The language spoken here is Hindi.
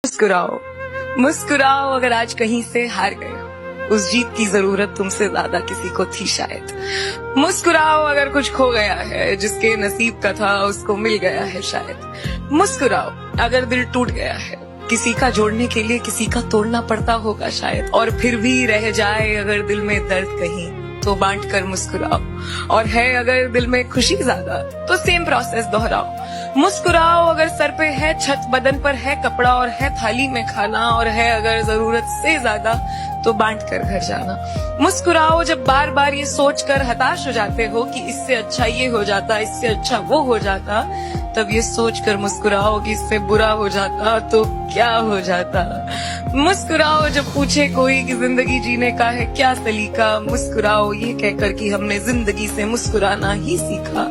मुस्कुराओ, मुस्कुराओ अगर आज कहीं से हार गए हो, उस जीत की जरूरत तुमसे ज्यादा किसी को थी शायद। मुस्कुराओ अगर कुछ खो गया है, जिसके नसीब का था उसको मिल गया है शायद। मुस्कुराओ अगर दिल टूट गया है, किसी का जोड़ने के लिए किसी का तोड़ना पड़ता होगा शायद। और फिर भी रह जाए अगर दिल में दर्द कहीं, तो बांट कर मुस्कुराओ। और है अगर दिल में खुशी ज्यादा, तो सेम प्रोसेस दोहराओ। मुस्कुराओ अगर सर पे है छत, बदन पर है कपड़ा और है थाली में खाना, और है अगर जरूरत से ज्यादा, तो बांट कर घर जाना। मुस्कुराओ जब बार बार ये सोच कर हताश हो जाते हो कि इससे अच्छा ये हो जाता, इससे अच्छा वो हो जाता, तब ये सोच कर मुस्कुराओ कि इससे बुरा हो जाता तो क्या हो जाता। मुस्कुराओ जब पूछे कोई कि जिंदगी जीने का है क्या सलीका, मुस्कुराओ ये कहकर कि हमने जिंदगी से मुस्कुराना ही सीखा।